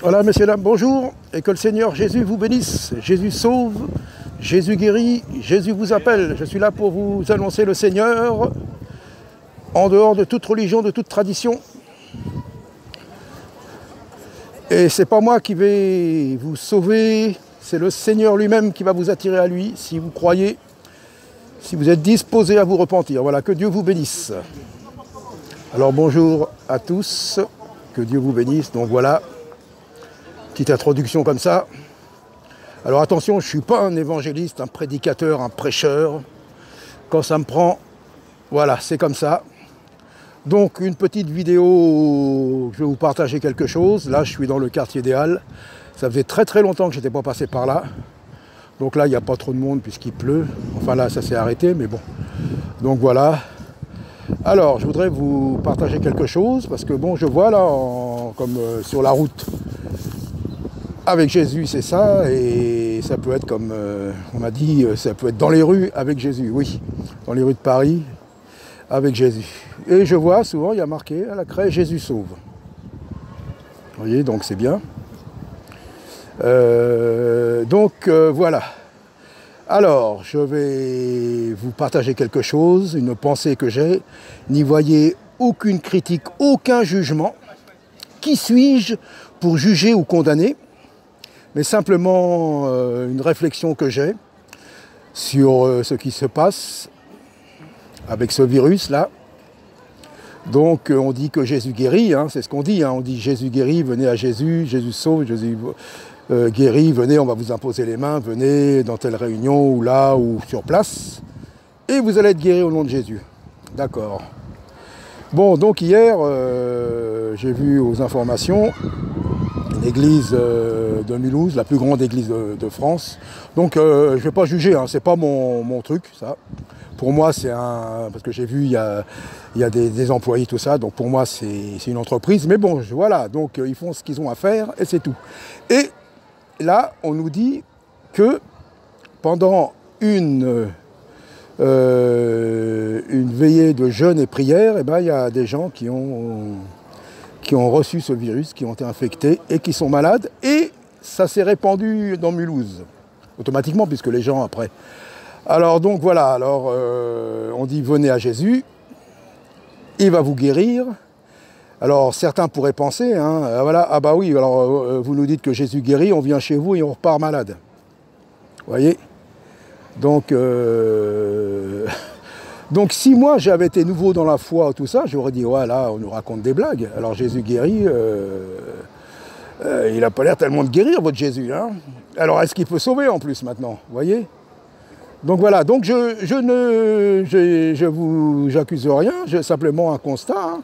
Voilà, messieurs, dames, bonjour, et que le Seigneur Jésus vous bénisse. Jésus sauve, Jésus guérit, Jésus vous appelle. Je suis là pour vous annoncer le Seigneur, en dehors de toute religion, de toute tradition. Et c'est pas moi qui vais vous sauver, c'est le Seigneur lui-même qui va vous attirer à lui, si vous croyez, si vous êtes disposés à vous repentir. Voilà, que Dieu vous bénisse. Alors bonjour à tous, que Dieu vous bénisse. Donc voilà, petite introduction comme ça. Alors attention, je ne suis pas un évangéliste, un prédicateur, un prêcheur. Quand ça me prend, voilà, c'est comme ça. Donc une petite vidéo, je vais vous partager quelque chose. Là, je suis dans le quartier des Halles. Ça faisait très très longtemps que je n'étais pas passé par là. Donc là, il n'y a pas trop de monde puisqu'il pleut. Enfin là, ça s'est arrêté, mais bon. Donc voilà. Alors, je voudrais vous partager quelque chose, parce que bon, je vois là, comme sur la route, avec Jésus, c'est ça, et ça peut être comme, on m'a dit, ça peut être dans les rues avec Jésus, oui, dans les rues de Paris, avec Jésus. Et je vois souvent, il y a marqué à la craie, Jésus sauve. Vous voyez, donc c'est bien. Voilà. Alors, je vais vous partager quelque chose, une pensée que j'ai. N'y voyez aucune critique, aucun jugement. Qui suis-je pour juger ou condamner? Mais simplement une réflexion que j'ai sur ce qui se passe avec ce virus-là. Donc, on dit que Jésus guérit, hein, c'est ce qu'on dit. Hein, on dit Jésus guérit, venez à Jésus, Jésus sauve, Jésus... guéri, venez, on va vous imposer les mains, venez dans telle réunion ou là ou sur place, et vous allez être guéri au nom de Jésus. D'accord. Bon, donc hier, j'ai vu aux informations une église de Mulhouse, la plus grande église de France. Donc, je ne vais pas juger, hein, c'est pas mon truc, ça. Pour moi, c'est un... Parce que j'ai vu, il y a des employés, tout ça, donc pour moi, c'est une entreprise. Mais bon, voilà, donc ils font ce qu'ils ont à faire, et c'est tout. Et là, on nous dit que pendant une veillée de jeûne et prière, eh ben, il y a des gens qui ont reçu ce virus, qui ont été infectés et qui sont malades. Et ça s'est répandu dans Mulhouse, automatiquement, puisque les gens, après... Alors, donc, voilà, alors, on dit, venez à Jésus, il va vous guérir. Alors, certains pourraient penser, hein, voilà, ah bah oui, alors vous nous dites que Jésus guérit, on vient chez vous et on repart malade. Vous voyez? Donc, donc, si moi j'avais été nouveau dans la foi, tout ça, j'aurais dit, voilà, on nous raconte des blagues. Alors, Jésus guérit, il n'a pas l'air tellement de guérir, votre Jésus. Hein. Alors, est-ce qu'il peut sauver en plus maintenant? Vous voyez? Donc voilà, donc je vous j'accuse rien, simplement un constat. Hein.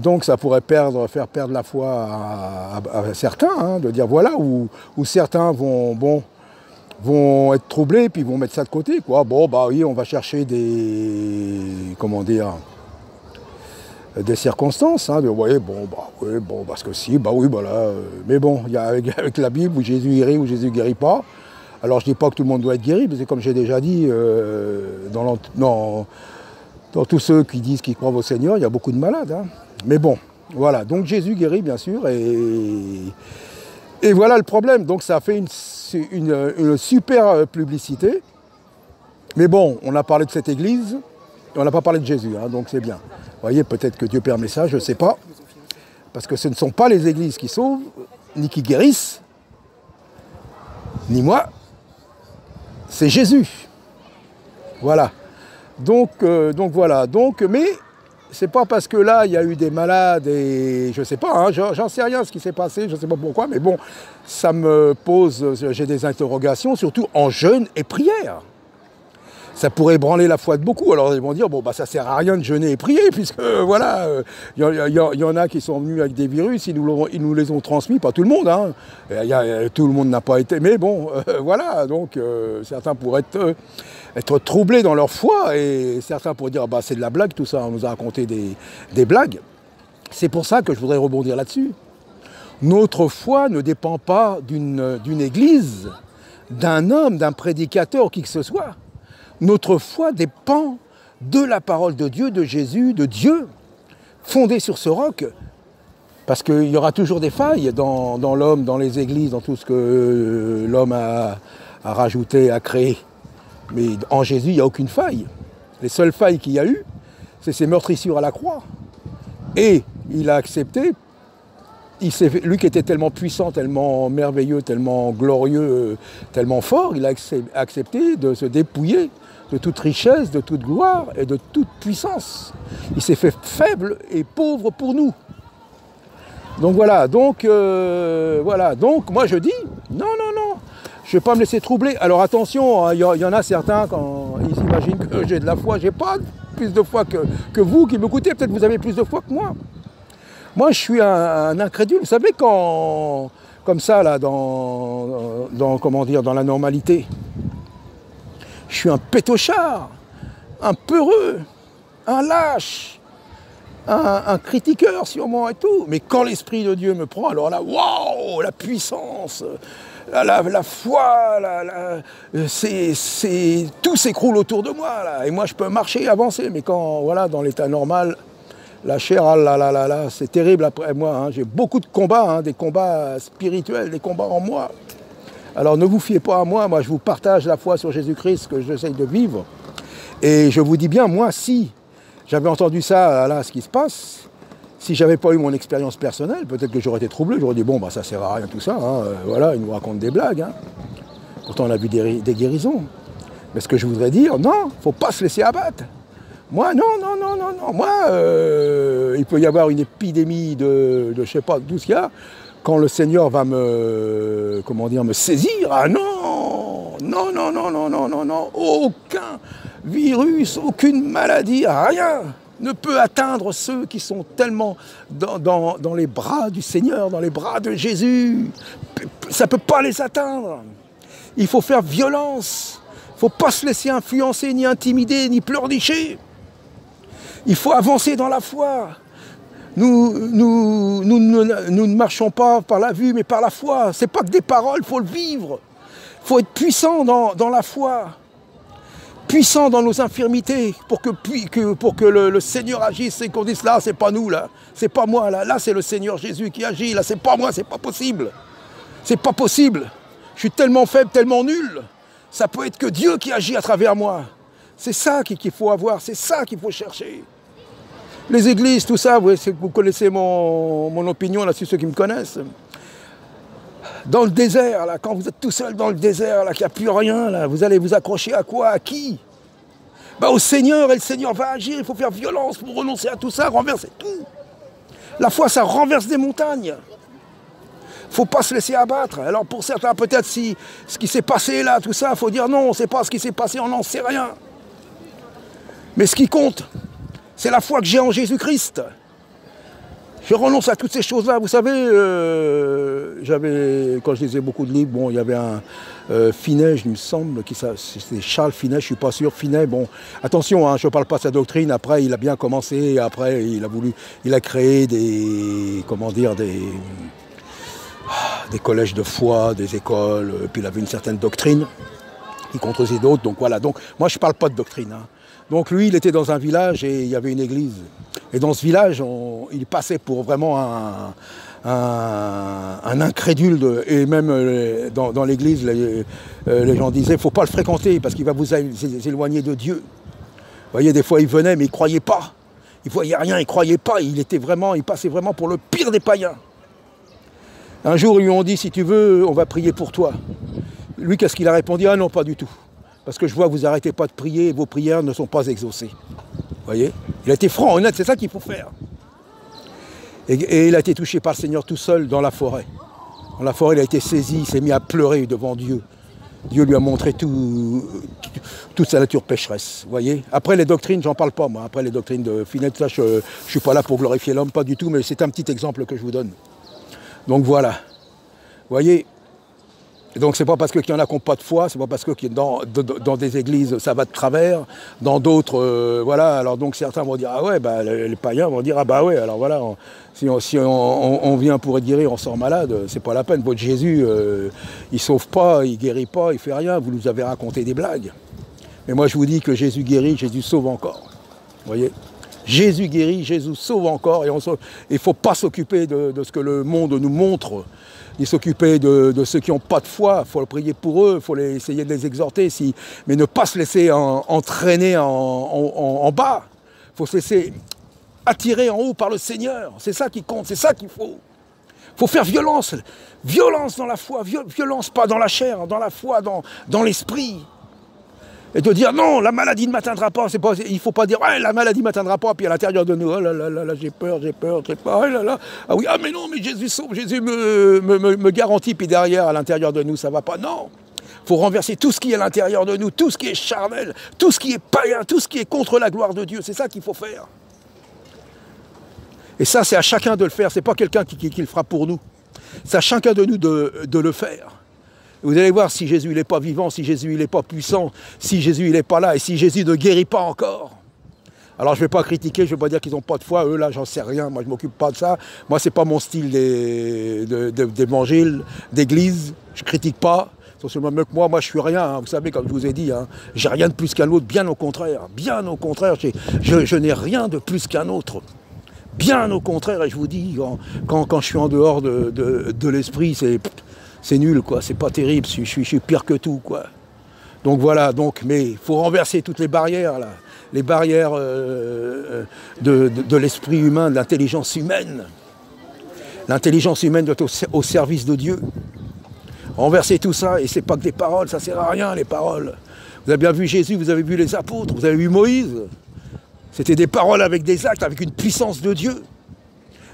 Donc ça pourrait faire perdre la foi à certains, hein, de dire voilà, ou certains vont être troublés, puis vont mettre ça de côté, quoi. Bon, bah oui, on va chercher des circonstances, hein, de voyez, bon, parce que si, bah oui, voilà. Mais bon, il y a avec la Bible où Jésus guérit ou Jésus guérit pas. Alors je ne dis pas que tout le monde doit être guéri, mais c'est comme j'ai déjà dit, dans tous ceux qui disent qu'ils croient au Seigneur, il y a beaucoup de malades. Hein. Mais bon, voilà. Donc Jésus guérit, bien sûr, et voilà le problème. Donc ça a fait une super publicité. Mais bon, on a parlé de cette église, et on n'a pas parlé de Jésus, hein, donc c'est bien. Vous voyez, peut-être que Dieu permet ça, je ne sais pas. Parce que ce ne sont pas les églises qui sauvent, ni qui guérissent, ni moi. C'est Jésus. Voilà. Donc voilà. Mais c'est pas parce que là, il y a eu des malades et je sais pas, hein, j'en sais rien ce qui s'est passé, je sais pas pourquoi, mais bon, ça me pose, j'ai des interrogations, surtout en jeûne et prière. Ça pourrait ébranler la foi de beaucoup. Alors ils vont dire, bon, bah ça sert à rien de jeûner et prier, puisque voilà, il y en a qui sont venus avec des virus, ils nous les ont transmis, pas tout le monde, hein. Tout le monde n'a pas été, mais bon, voilà, donc certains pourraient être troublés dans leur foi, et certains pourraient dire, bah c'est de la blague tout ça, on nous a raconté des blagues. C'est pour ça que je voudrais rebondir là-dessus. Notre foi ne dépend pas d'une église, d'un homme, d'un prédicateur, qui que ce soit. Notre foi dépend de la parole de Dieu, de Jésus, de Dieu, fondée sur ce roc. Parce qu'il y aura toujours des failles dans l'homme, dans les églises, dans tout ce que l'homme a rajouté, a créé. Mais en Jésus, il n'y a aucune faille. Les seules failles qu'il y a eu, c'est ses meurtrissures à la croix. Et il a accepté, lui qui était tellement puissant, tellement merveilleux, tellement glorieux, tellement fort, il a accepté de se dépouiller de toute richesse, de toute gloire et de toute puissance. Il s'est fait faible et pauvre pour nous. Donc voilà, donc moi je dis, non, je ne vais pas me laisser troubler. Alors attention, il y en a certains, quand ils s'imaginent que j'ai de la foi, j'ai pas plus de foi que vous qui m'écoutez, peut-être vous avez plus de foi que moi. Moi je suis un incrédule, vous savez quand, comme ça là, comment dire, dans la normalité, je suis un pétochard, un peureux, un lâche, un critiqueur sûrement et tout, mais quand l'Esprit de Dieu me prend, alors là, waouh, la puissance, la foi, tout s'écroule autour de moi, là, et moi je peux marcher, avancer, mais quand, voilà, dans l'état normal, la chair, ah là là là là, c'est terrible après moi, hein, j'ai beaucoup de combats, hein, des combats spirituels, des combats en moi. Alors ne vous fiez pas à moi, moi je vous partage la foi sur Jésus-Christ que j'essaye de vivre, et je vous dis bien, moi si j'avais entendu ça, là, ce qui se passe, si j'avais pas eu mon expérience personnelle, peut-être que j'aurais été troublé, j'aurais dit, bon, bah, ça sert à rien tout ça, hein, voilà, ils nous racontent des blagues, hein. Pourtant on a vu des guérisons. Mais ce que je voudrais dire, non, faut pas se laisser abattre. Moi, non, moi, il peut y avoir une épidémie de je sais pas, d'où ce qu'il y a, quand le Seigneur va me saisir, ah non, aucun virus, aucune maladie, rien ne peut atteindre ceux qui sont tellement dans les bras du Seigneur, dans les bras de Jésus. Ça ne peut pas les atteindre. Il faut faire violence. Il ne faut pas se laisser influencer, ni intimider, ni pleurnicher. Il faut avancer dans la foi. Nous ne marchons pas par la vue, mais par la foi. Ce n'est pas que des paroles, il faut le vivre. Il faut être puissant dans la foi. Puissant dans nos infirmités, pour que le Seigneur agisse et qu'on dise là, c'est pas nous, là, c'est pas moi, là c'est le Seigneur Jésus qui agit, là c'est pas moi, c'est pas possible. C'est pas possible. Je suis tellement faible, tellement nul. Ça peut être que Dieu qui agit à travers moi. C'est ça qu'il faut avoir, c'est ça qu'il faut chercher. Les églises, tout ça, vous connaissez mon opinion là-dessus, ceux qui me connaissent. Dans le désert, là, quand vous êtes tout seul dans le désert, là, qu'il n'y a plus rien, là, vous allez vous accrocher à quoi? À qui? Bah, au Seigneur, et le Seigneur va agir, il faut faire violence pour renoncer à tout ça, renverser tout. La foi, ça renverse des montagnes. Il ne faut pas se laisser abattre. Alors pour certains, peut-être si ce qui s'est passé là, tout ça, il faut dire non, on ne sait pas ce qui s'est passé, on n'en sait rien. Mais ce qui compte, c'est la foi que j'ai en Jésus-Christ. Je renonce à toutes ces choses-là. Vous savez, quand je lisais beaucoup de livres, bon, il y avait un Finet, il me semble, c'était Charles Finet, je ne suis pas sûr. Finet, bon, attention, hein, je ne parle pas de sa doctrine. Après, il a bien commencé. Après, il a créé des collèges de foi, des écoles. Puis il avait une certaine doctrine qui contredisait d'autres. Donc voilà. Donc moi, je ne parle pas de doctrine. Hein. Donc lui, il était dans un village et il y avait une église. Et dans ce village, il passait pour vraiment un incrédule. Et même dans l'église, les gens disaient, il ne faut pas le fréquenter parce qu'il va vous éloigner de Dieu. Vous voyez, des fois, il venait, mais il ne croyait pas. Il ne voyait rien, il ne croyait pas. Il passait vraiment pour le pire des païens. Un jour, ils lui ont dit, si tu veux, on va prier pour toi. Lui, qu'est-ce qu'il a répondu? Ah non, pas du tout. Parce que je vois que vous n'arrêtez pas de prier et vos prières ne sont pas exaucées. Vous voyez? Il a été franc, honnête, c'est ça qu'il faut faire. Et il a été touché par le Seigneur tout seul dans la forêt. Dans la forêt, il a été saisi, il s'est mis à pleurer devant Dieu. Dieu lui a montré toute sa nature pécheresse. Vous voyez? Après les doctrines, j'en parle pas moi. Après les doctrines de Finet, ça, je ne suis pas là pour glorifier l'homme, pas du tout, mais c'est un petit exemple que je vous donne. Donc voilà. Vous voyez? Et donc c'est pas parce qu'il y en a qui n'ont pas de foi, c'est pas parce que dans des églises ça va de travers, dans d'autres, voilà, alors donc certains vont dire ah ouais, bah, les païens vont dire ah bah ouais, alors voilà, si on vient pour être guéri, on sort malade, c'est pas la peine, votre Jésus, il sauve pas, il guérit pas, il fait rien, vous nous avez raconté des blagues. Mais moi je vous dis que Jésus guérit, Jésus sauve encore, vous voyez. Jésus guérit, Jésus sauve encore, et il ne faut pas s'occuper de ce que le monde nous montre, ni s'occuper de ceux qui n'ont pas de foi. Il faut prier pour eux, il faut essayer de les exhorter, mais ne pas se laisser entraîner en bas. Il faut se laisser attirer en haut par le Seigneur. C'est ça qui compte, c'est ça qu'il faut. Il faut faire violence, violence dans la foi, violence pas dans la chair, dans la foi, dans l'esprit. Et de dire non, la maladie ne m'atteindra pas. Il ne faut pas dire ouais, la maladie ne m'atteindra pas, puis à l'intérieur de nous, oh là là là, j'ai peur, oh là là. Ah oui, ah mais non, mais Jésus sauve, Jésus me garantit, puis derrière, à l'intérieur de nous, ça ne va pas. Non, il faut renverser tout ce qui est à l'intérieur de nous, tout ce qui est charnel, tout ce qui est païen, tout ce qui est contre la gloire de Dieu. C'est ça qu'il faut faire. Et ça, c'est à chacun de le faire. Ce n'est pas quelqu'un qui le fera pour nous. C'est à chacun de nous de le faire. Vous allez voir si Jésus n'est pas vivant, si Jésus n'est pas puissant, si Jésus n'est pas là et si Jésus ne guérit pas encore. Alors je ne vais pas critiquer, je ne vais pas dire qu'ils n'ont pas de foi, eux là j'en sais rien, moi je ne m'occupe pas de ça. Moi c'est pas mon style d'évangile, d'église, je ne critique pas. Même que moi je suis rien, hein. Vous savez comme je vous ai dit, hein, j'ai rien de plus qu'un autre, bien au contraire, je n'ai rien de plus qu'un autre. Bien au contraire, et je vous dis, quand je suis en dehors de l'esprit, c'est nul, quoi. C'est pas terrible, je suis pire que tout, quoi. Donc voilà, mais il faut renverser toutes les barrières, là. Les barrières de l'esprit humain, de l'intelligence humaine. L'intelligence humaine doit être au service de Dieu. Renverser tout ça, et c'est pas que des paroles, ça sert à rien, les paroles. Vous avez bien vu Jésus, vous avez vu les apôtres, vous avez vu Moïse. C'était des paroles avec des actes, avec une puissance de Dieu.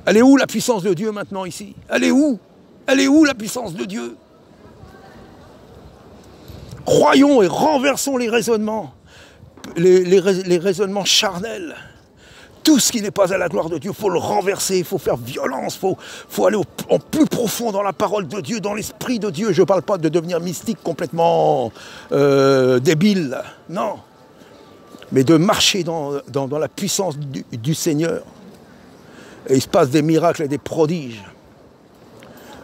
Elle est où la puissance de Dieu maintenant ici? Elle est où? Elle est où la puissance de Dieu? Croyons et renversons les raisonnements, les raisonnements charnels. Tout ce qui n'est pas à la gloire de Dieu, il faut le renverser, il faut faire violence, il faut aller en plus profond dans la parole de Dieu, dans l'esprit de Dieu. Je ne parle pas de devenir mystique complètement débile, non. Mais de marcher dans la puissance du Seigneur. Et il se passe des miracles et des prodiges.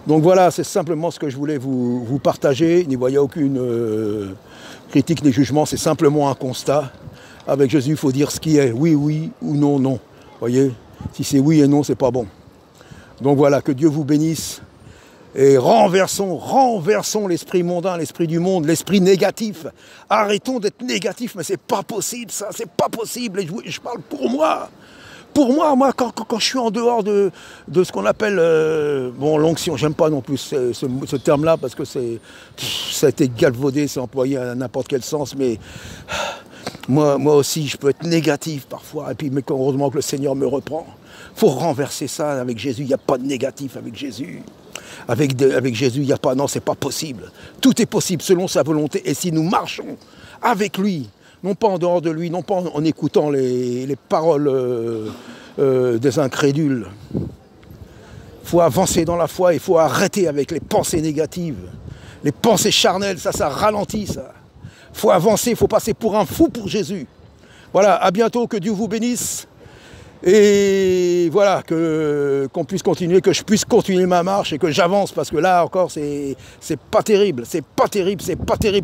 Donc voilà, c'est simplement ce que je voulais vous partager. N'y voyez aucune critique ni jugement, c'est simplement un constat. Avec Jésus, il faut dire ce qui est, oui, oui, ou non, non. Vous voyez, si c'est oui et non, c'est pas bon. Donc voilà, que Dieu vous bénisse. Et renversons l'esprit mondain, l'esprit du monde, l'esprit négatif. Arrêtons d'être négatifs, mais c'est pas possible ça, c'est pas possible. Et je parle pour moi. Pour moi, quand je suis en dehors de ce qu'on appelle l'onction, j'aime pas non plus ce terme-là parce que ça a été galvaudé, c'est employé à n'importe quel sens, mais moi aussi, je peux être négatif parfois, et puis mais heureusement que le Seigneur me reprend. Il faut renverser ça avec Jésus, il n'y a pas de négatif avec Jésus. Avec Jésus, il n'y a pas, non, c'est pas possible. Tout est possible selon sa volonté, et si nous marchons avec lui, non pas en dehors de lui, non pas en écoutant les paroles des incrédules. Il faut avancer dans la foi, il faut arrêter avec les pensées négatives. Les pensées charnelles, ça ralentit, ça. Il faut avancer, il faut passer pour un fou pour Jésus. Voilà, à bientôt, que Dieu vous bénisse. Et voilà, qu'on puisse continuer, que je puisse continuer ma marche et que j'avance, parce que là encore, c'est pas terrible, c'est pas terrible,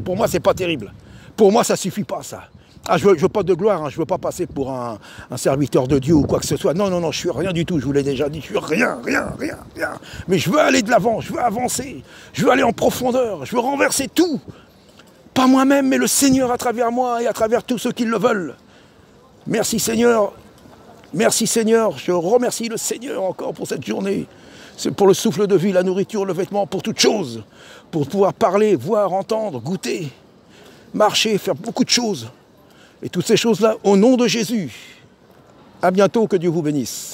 pour moi, c'est pas terrible. Pour moi, ça suffit pas, ça. Ah, je veux pas de gloire, hein, je veux pas passer pour un serviteur de Dieu ou quoi que ce soit. Non, je suis rien du tout, je vous l'ai déjà dit, je suis rien. Mais je veux aller de l'avant, je veux avancer, je veux aller en profondeur, je veux renverser tout. Pas moi-même, mais le Seigneur à travers moi et à travers tous ceux qui le veulent. Merci Seigneur, je remercie le Seigneur encore pour cette journée. C'est pour le souffle de vie, la nourriture, le vêtement, pour toutes choses. Pour pouvoir parler, voir, entendre, goûter, marcher, faire beaucoup de choses. Et toutes ces choses-là, au nom de Jésus. À bientôt, que Dieu vous bénisse.